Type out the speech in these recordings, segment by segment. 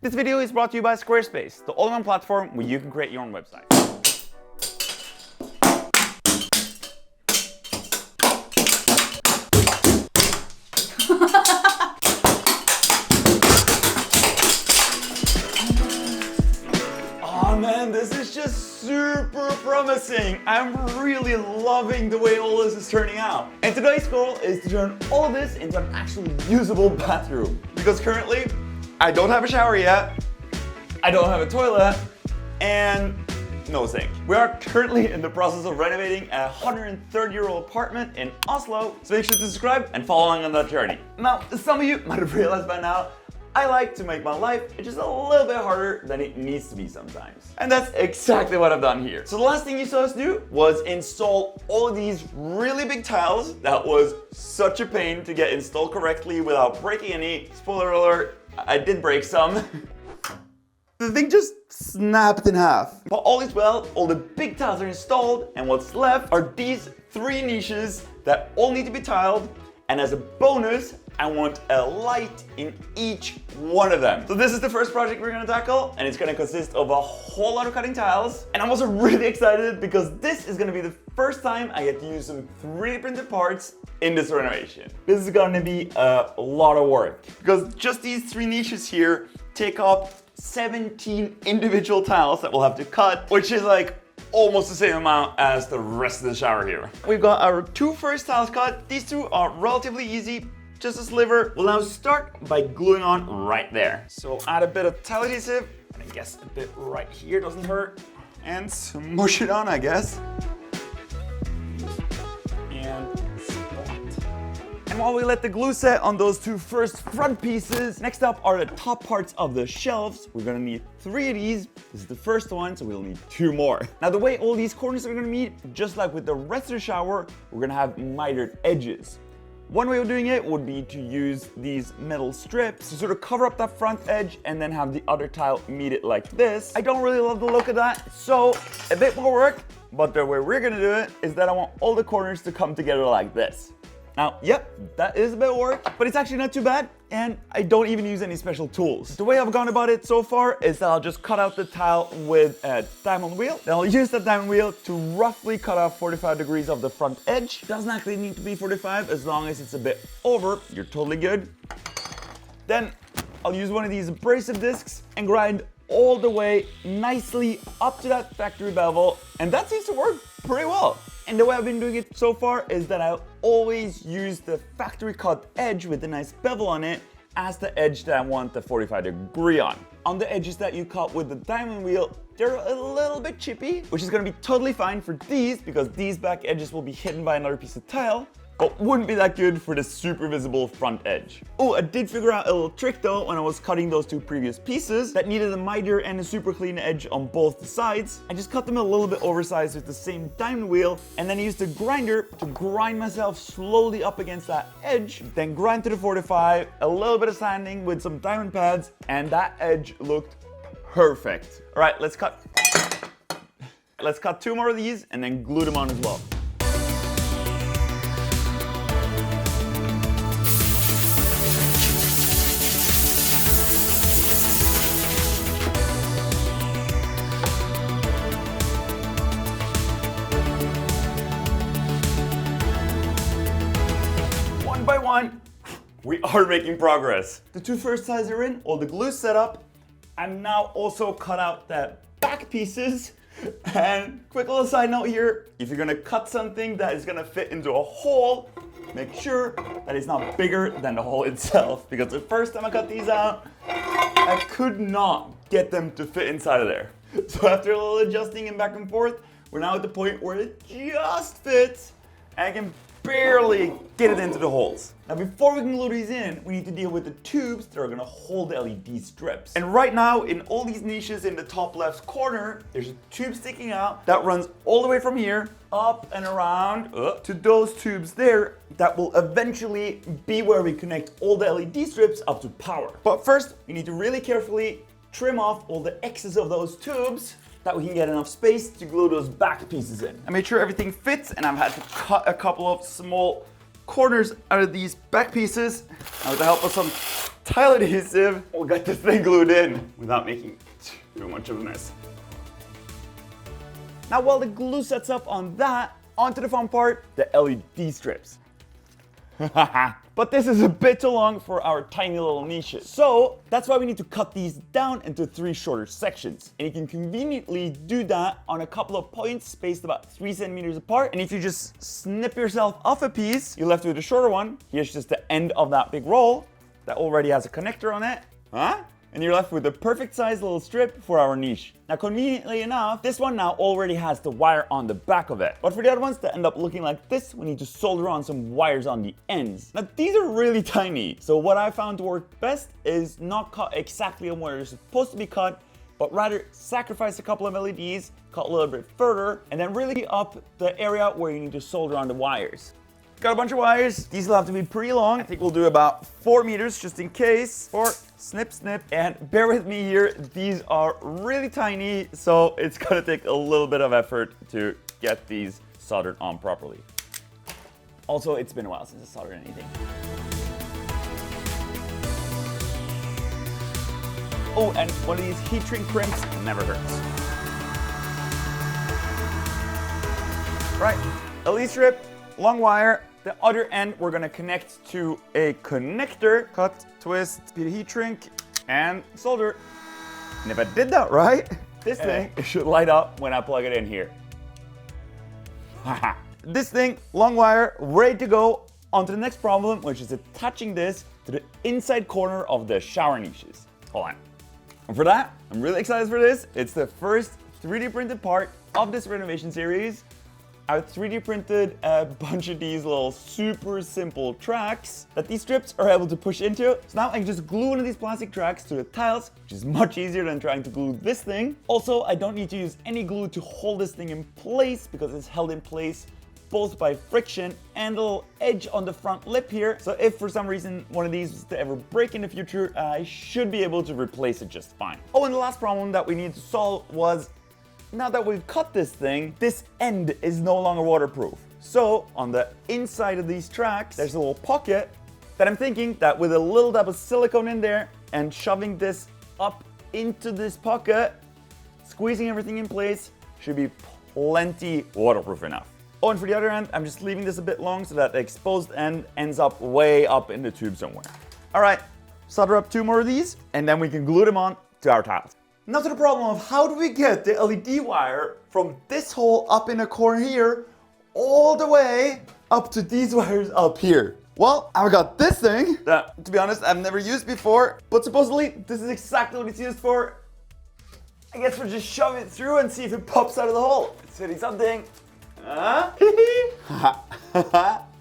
This video is brought to you by Squarespace, the all-in-one platform where you can create your own website. Oh man, this is just super promising. I'm really loving the way all this is turning out. And today's goal is to turn all of this into an actually usable bathroom. Because currently, I don't have a shower yet, I don't have a toilet, and no sink. We are currently in the process of renovating a 130-year-old apartment in Oslo, so make sure to subscribe and follow along on that journey. Now, some of you might have realized by now, I like to make my life just a little bit harder than it needs to be sometimes. And that's exactly what I've done here. So the last thing you saw us do was install all of these really big tiles. That was such a pain to get installed correctly without breaking any. Spoiler alert, I did break some. The thing just snapped in half. But all is well, all the big tiles are installed, and what's left are these 3 niches that all need to be tiled, and as a bonus, I want a light in each one of them. So this is the first project we're gonna tackle, and it's gonna consist of a whole lot of cutting tiles. And I'm also really excited because this is gonna be the first time I get to use some 3D printed parts in this renovation. This is gonna be a lot of work because just these 3 niches here take up 17 individual tiles that we'll have to cut, which is like almost the same amount as the rest of the shower here. We've got our 2 first tiles cut. These 2 are relatively easy, just a sliver. We'll now start by gluing on right there. So add a bit of tile adhesive, and I guess a bit right here doesn't hurt, and smush it on, I guess. And spot. And while we let the glue set on those 2 first front pieces, next up are the top parts of the shelves. We're gonna need 3 of these. This is the first one, so we'll need 2 more. Now the way all these corners are gonna meet, just like with the rest of the shower, we're gonna have mitered edges. One way of doing it would be to use these metal strips to sort of cover up that front edge and then have the other tile meet it like this. I don't really love the look of that, so a bit more work, but the way we're gonna do it is that I want all the corners to come together like this. Now, yep, that is a bit of work, but it's actually not too bad, and I don't even use any special tools. The way I've gone about it so far is that I'll just cut out the tile with a diamond wheel. Then I'll use that diamond wheel to roughly cut off 45 degrees of the front edge. Doesn't actually need to be 45, as long as it's a bit over, you're totally good. Then I'll use one of these abrasive discs and grind all the way nicely up to that factory bevel, and that seems to work pretty well. And the way I've been doing it so far is that I always use the factory cut edge with a nice bevel on it as the edge that I want the 45 degree on. On the edges that you cut with the diamond wheel, they're a little bit chippy, which is gonna be totally fine for these because these back edges will be hidden by another piece of tile, but wouldn't be that good for the super visible front edge. Oh, I did figure out a little trick though when I was cutting those 2 previous pieces that needed a miter and a super clean edge on both the sides. I just cut them a little bit oversized with the same diamond wheel and then used the grinder to grind myself slowly up against that edge, then grind to the 45, a little bit of sanding with some diamond pads, and that edge looked perfect. All right, let's cut 2 more of these and then glue them on as well. By one, we are making progress. The 2 first sides are in, all the glue's set up. I'm now also cut out the back pieces. And quick little side note here, if you're gonna cut something that is gonna fit into a hole, make sure that it's not bigger than the hole itself. Because the first time I cut these out, I could not get them to fit inside of there. So after a little adjusting and back and forth, we're now at the point where it just fits and I can barely get it into the holes. Now before we can glue these in, we need to deal with the tubes that are gonna hold the LED strips. And right now in all these niches in the top left corner, there's a tube sticking out that runs all the way from here up and around to those tubes there that will eventually be where we connect all the LED strips up to power. But first, we need to really carefully trim off all the excess of those tubes that we can get enough space to glue those back pieces in. I made sure everything fits, and I've had to cut a couple of small corners out of these back pieces. And with the help of some tile adhesive, we'll get this thing glued in without making too much of a mess. Now while the glue sets up on that, onto the fun part, the LED strips. But this is a bit too long for our tiny little niches. So that's why we need to cut these down into 3 shorter sections. And you can conveniently do that on a couple of points spaced about 3 centimeters apart. And if you just snip yourself off a piece, you're left with a shorter one. Here's just the end of that big roll that already has a connector on it. And you're left with the perfect size little strip for our niche. Now conveniently enough, this one now already has the wire on the back of it. But for the other ones that end up looking like this, we need to solder on some wires on the ends. Now these are really tiny, so what I found to work best is not cut exactly on where they're supposed to be cut, but rather sacrifice a couple of LEDs, cut a little bit further, and then really up the area where you need to solder on the wires. Got a bunch of wires. These will have to be pretty long. I think we'll do about 4 meters just in case. 4, snip, snip. And bear with me here. These are really tiny, so it's gonna take a little bit of effort to get these soldered on properly. Also, it's been a while since I soldered anything. Oh, and one of these heat shrink crimps never hurts. Right, LED strip, long wire. The other end we're gonna connect to a connector. Cut, twist, beat a heat shrink, and solder. And if I did that right, this thing should light up when I plug it in here. This thing, long wire, ready to go. On to the next problem, which is attaching this to the inside corner of the shower niches. Hold on. And for that, I'm really excited for this. It's the first 3D printed part of this renovation series. I 3D printed a bunch of these little super simple tracks that these strips are able to push into. So now I can just glue one of these plastic tracks to the tiles, which is much easier than trying to glue this thing. Also, I don't need to use any glue to hold this thing in place because it's held in place both by friction and a little edge on the front lip here. So if for some reason one of these was to ever break in the future, I should be able to replace it just fine. Oh, and the last problem that we needed to solve was, now that we've cut this thing, this end is no longer waterproof. So on the inside of these tracks, there's a little pocket that I'm thinking that with a little dab of silicone in there and shoving this up into this pocket, squeezing everything in place, should be plenty waterproof enough. Oh, and for the other end, I'm just leaving this a bit long so that the exposed end ends up way up in the tube somewhere. All right, solder up 2 more of these, and then we can glue them on to our tiles. Now to the problem of how do we get the LED wire from this hole up in the corner here all the way up to these wires up here. Well, I've got this thing that, to be honest, I've never used before, but supposedly this is exactly what it's used for. I guess we'll just shove it through and see if it pops out of the hole. It's hitting something.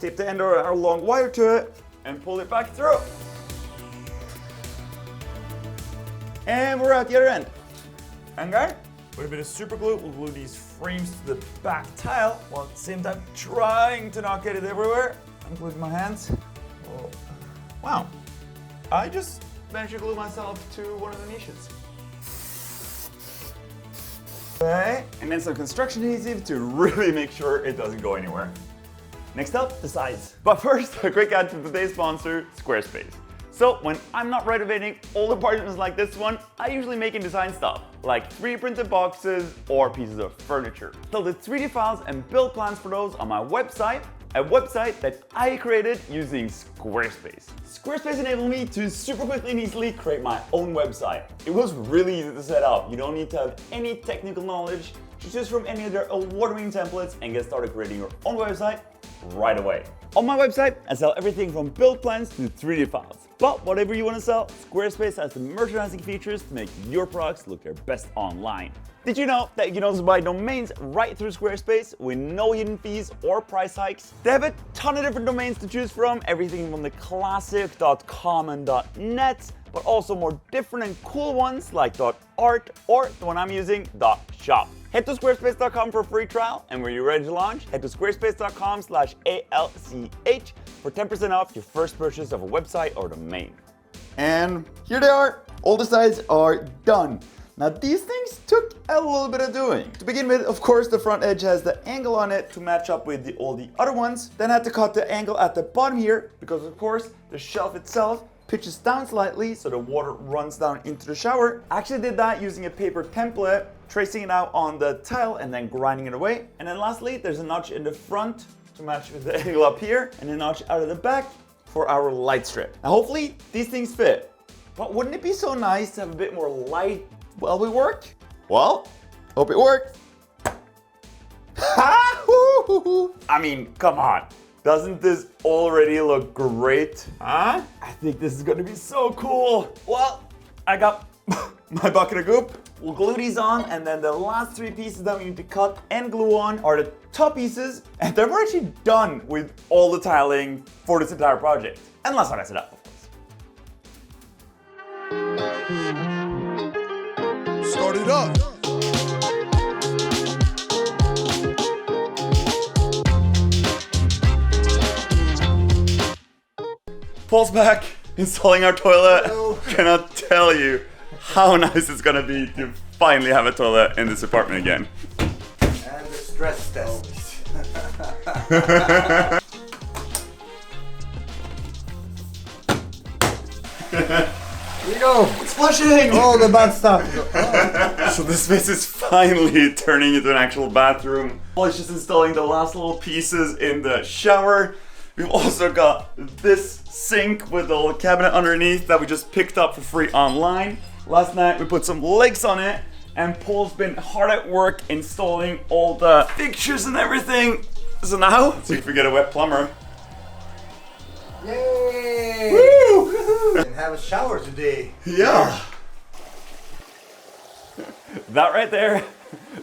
Tape the end of our long wire to it and pull it back through. And we're at the other end. And guys, with a bit of super glue, we'll glue these frames to the back tile while at the same time trying to not get it everywhere, including my hands. Whoa. Wow, I just managed to glue myself to one of the niches. Okay, and then some construction adhesive to really make sure it doesn't go anywhere. Next up, the sides. But first, a quick ad to today's sponsor, Squarespace. So when I'm not renovating old apartments like this one, I usually make and design stuff, like 3D printed boxes or pieces of furniture. So the 3D files and build plans for those on my website, a website that I created using Squarespace. Squarespace enabled me to super quickly and easily create my own website. It was really easy to set up. You don't need to have any technical knowledge. Just choose from any of their award-winning templates and get started creating your own website right away. On my website, I sell everything from build plans to 3D files. But whatever you want to sell, Squarespace has the merchandising features to make your products look their best online. Did you know that you can also buy domains right through Squarespace with no hidden fees or price hikes? They have a ton of different domains to choose from, everything from the classic .com and .net, but also more different and cool ones like .art or the one I'm using, .shop. Head to squarespace.com for a free trial, and when you're ready to launch, head to squarespace.com/ALCH for 10% off your first purchase of a website or domain. And here they are. All the sides are done. Now these things took a little bit of doing. To begin with, of course, the front edge has the angle on it to match up with all the other ones. Then I had to cut the angle at the bottom here because, of course, the shelf itself pitches down slightly so the water runs down into the shower. I actually did that using a paper template, tracing it out on the tile and then grinding it away. And then lastly, there's a notch in the front to match with the angle up here and a notch out of the back for our light strip. Now hopefully these things fit, but wouldn't it be so nice to have a bit more light while we work? Well, hope it works. I mean, come on. Doesn't this already look great? Huh? I think this is gonna be so cool. Well, I got my bucket of goop. We'll glue these on, and then the last 3 pieces that we need to cut and glue on are the top pieces, and then we're actually done with all the tiling for this entire project. Unless I mess it up, of course. Start it up. Paul's back, installing our toilet. Hello. Cannot tell you how nice it's gonna be to finally have a toilet in this apartment again. And the stress test. Here you go. It's flushing! Oh, the bad stuff. So this space is finally turning into an actual bathroom. Paul is just installing the last little pieces in the shower. We've also got this sink with a little cabinet underneath that we just picked up for free online. Last night we put some legs on it, and Paul's been hard at work installing all the fixtures and everything. So now, see if we get a wet plumber. Yay! Woo! And have a shower today. Yeah. That right there,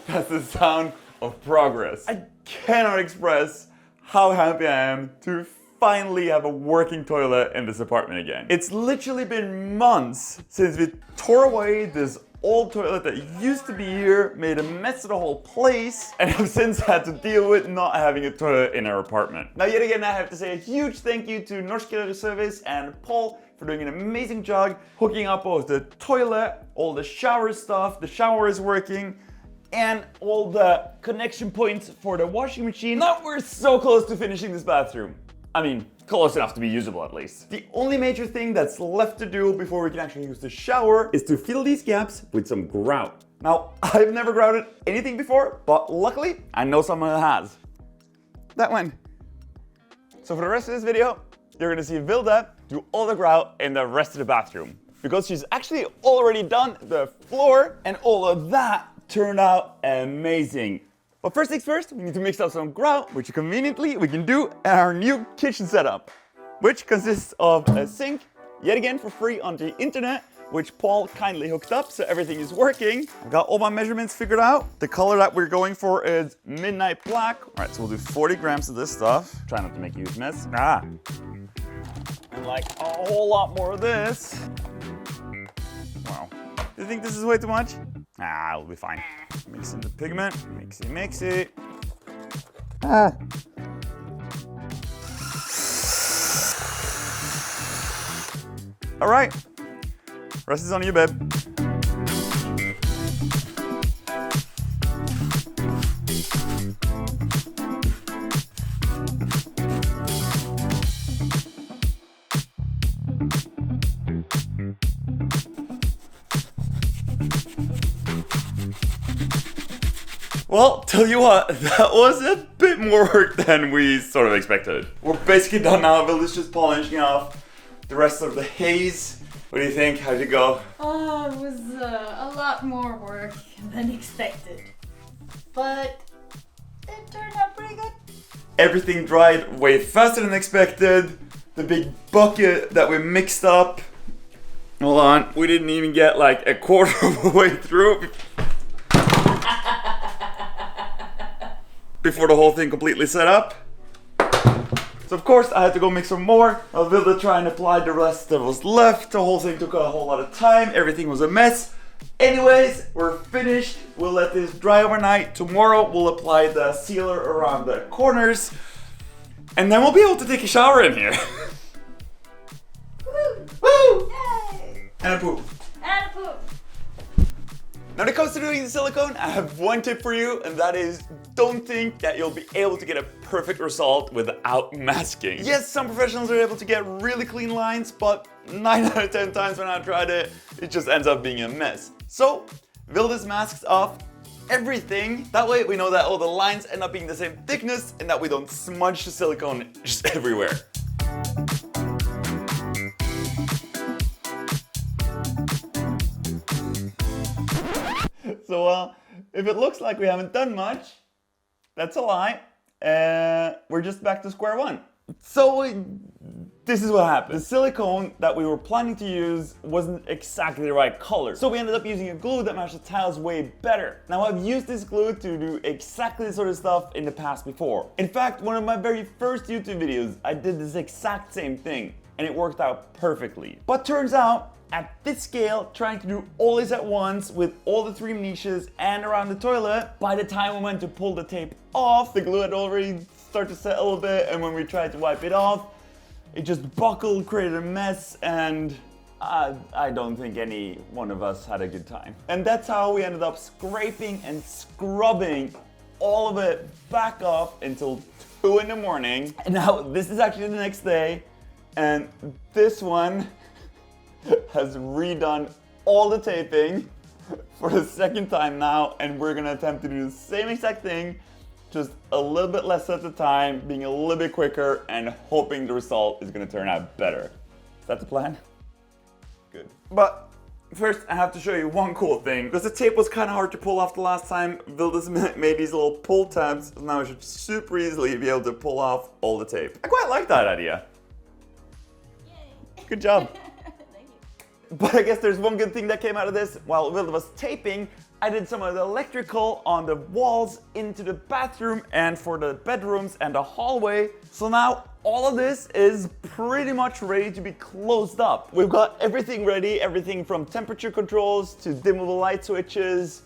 that's the sound of progress. I cannot express how happy I am to finally have a working toilet in this apartment again. It's literally been months since we tore away this old toilet that used to be here, made a mess of the whole place, and have since had to deal with not having a toilet in our apartment. Now yet again, I have to say a huge thank you to Norsk Service and Paul for doing an amazing job hooking up both the toilet, all the shower stuff, the shower is working, and all the connection points for the washing machine. Now we're so close to finishing this bathroom. I mean, close enough to be usable at least. The only major thing that's left to do before we can actually use the shower is to fill these gaps with some grout. Now, I've never grouted anything before, but luckily, I know someone that has. That one. So for the rest of this video, you're gonna see Vilda do all the grout in the rest of the bathroom, because she's actually already done the floor, and all of that turned out amazing. But first things first, we need to mix up some grout, which conveniently we can do at our new kitchen setup, which consists of a sink, yet again for free on the internet, which Paul kindly hooked up so everything is working. I've got all my measurements figured out. The color that we're going for is midnight black. All right, so we'll do 40 grams of this stuff. Try not to make a huge mess. And like a whole lot more of this. Wow. Do you think this is way too much? It'll be fine. Mix in the pigment, mix it. All right, rest is on you, babe. Well, tell you what, that was a bit more work than we sort of expected. We're basically done now. Vilda's just polishing off the rest of the haze. What do you think? How'd it go? Oh, it was a lot more work than expected. But it turned out pretty good. Everything dried way faster than expected. The big bucket that we mixed up. Hold on, we didn't even get like a quarter of the way through before the whole thing completely set up. So of course I had to go mix some more. I was able to try and apply the rest that was left. The whole thing took a whole lot of time. Everything was a mess. Anyways, we're finished. We'll let this dry overnight. Tomorrow we'll apply the sealer around the corners. And then we'll be able to take a shower in here. Woo! Woo! Yay! And a poop. And a poop. Now when it comes to doing the silicone, I have one tip for you, and that is don't think that you'll be able to get a perfect result without masking. Yes, some professionals are able to get really clean lines, but 9 out of 10 times when I tried it, it just ends up being a mess. So, Vildes masks off everything. That way we know that all the lines end up being the same thickness and that we don't smudge the silicone just everywhere. So, if it looks like we haven't done much, that's a lie. We're just back to square one. So, this is what happened. The silicone that we were planning to use wasn't exactly the right color. So we ended up using a glue that matched the tiles way better. Now I've used this glue to do exactly this sort of stuff in the past before. In fact, one of my very first YouTube videos, I did this exact same thing and it worked out perfectly. But turns out, at this scale, trying to do all this at once with all the 3 niches and around the toilet, by the time we went to pull the tape off, the glue had already started to settle a bit, and when we tried to wipe it off, it just buckled, created a mess, and I don't think any one of us had a good time. And that's how we ended up scraping and scrubbing all of it back off until 2 in the morning. And now this is actually the next day, and this one has redone all the taping for the second time now, and we're gonna attempt to do the same exact thing, just a little bit less at the time, being a little bit quicker, and hoping the result is gonna turn out better. Is that the plan? Good. But first I have to show you one cool thing, because the tape was kind of hard to pull off the last time. Vildes made these little pull tabs, so now I should super easily be able to pull off all the tape. I quite like that idea. Yay. Good job. But I guess there's one good thing that came out of this. While Vilde was taping, I did some of the electrical on the walls into the bathroom and for the bedrooms and the hallway. So now all of this is pretty much ready to be closed up. We've got everything ready, everything from temperature controls to dimmable light switches.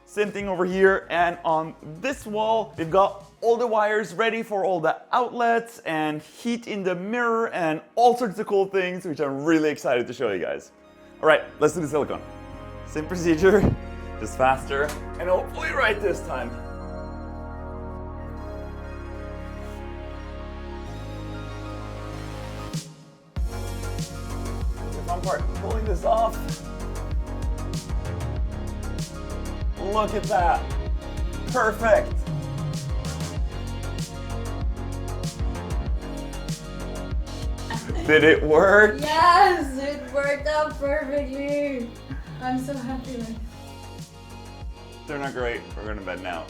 Same thing over here, and on this wall, we've got all the wires ready for all the outlets and heat in the mirror and all sorts of cool things, which I'm really excited to show you guys. All right, let's do the silicone. Same procedure, just faster, and hopefully right this time. The fun part, pulling this off. Look at that. Perfect. Did it work? Yes, it worked out perfectly. I'm so happy with it. They're not great. We're going to bed now.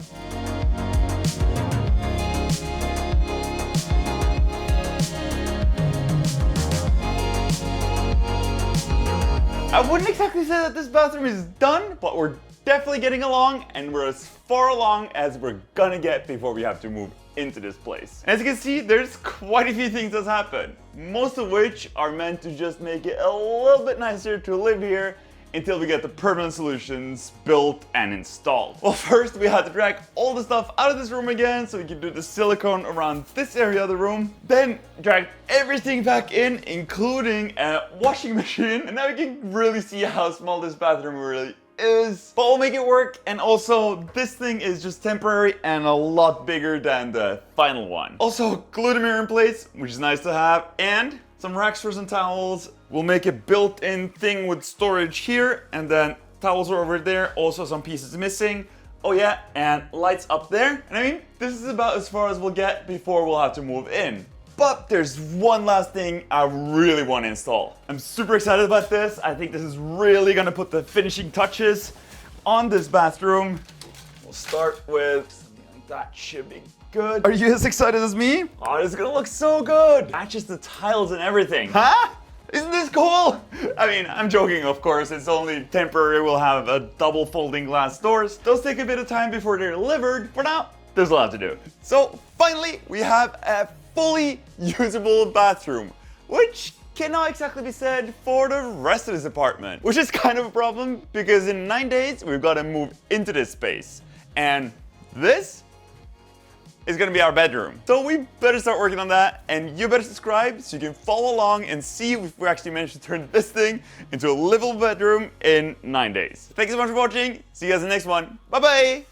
I wouldn't exactly say that this bathroom is done, but we're definitely getting along, and we're as far along as we're gonna get before we have to move into this place. As you can see, there's quite a few things that's happened, most of which are meant to just make it a little bit nicer to live here until we get the permanent solutions built and installed. Well, first we had to drag all the stuff out of this room again so we could do the silicone around this area of the room. Then drag everything back in, including a washing machine. And now you can really see how small this bathroom really is. But we'll make it work. And also, this thing is just temporary and a lot bigger than the final one. Also, glue the mirror in place, which is nice to have. And some racks for some towels. We'll make a built-in thing with storage here, and then towels are over there. Also some pieces missing. Oh yeah, and lights up there. And I mean, this is about as far as we'll get before we'll have to move in. But there's one last thing I really want to install. I'm super excited about this. I think this is really gonna put the finishing touches on this bathroom. We'll start with something like that. Should be good. Are you as excited as me? Oh, this is gonna look so good. Matches the tiles and everything. Huh? Isn't this cool? I mean, I'm joking, of course. It's only temporary. We'll have a double folding glass doors. Those take a bit of time before they're delivered. For now, there's a lot to do. So finally, we have a fully usable bathroom, which cannot exactly be said for the rest of this apartment, which is kind of a problem because in 9 days, we've got to move into this space. And this is gonna be our bedroom. So we better start working on that, and you better subscribe so you can follow along and see if we actually managed to turn this thing into a livable bedroom in 9 days. Thank you so much for watching. See you guys in the next one. Bye bye.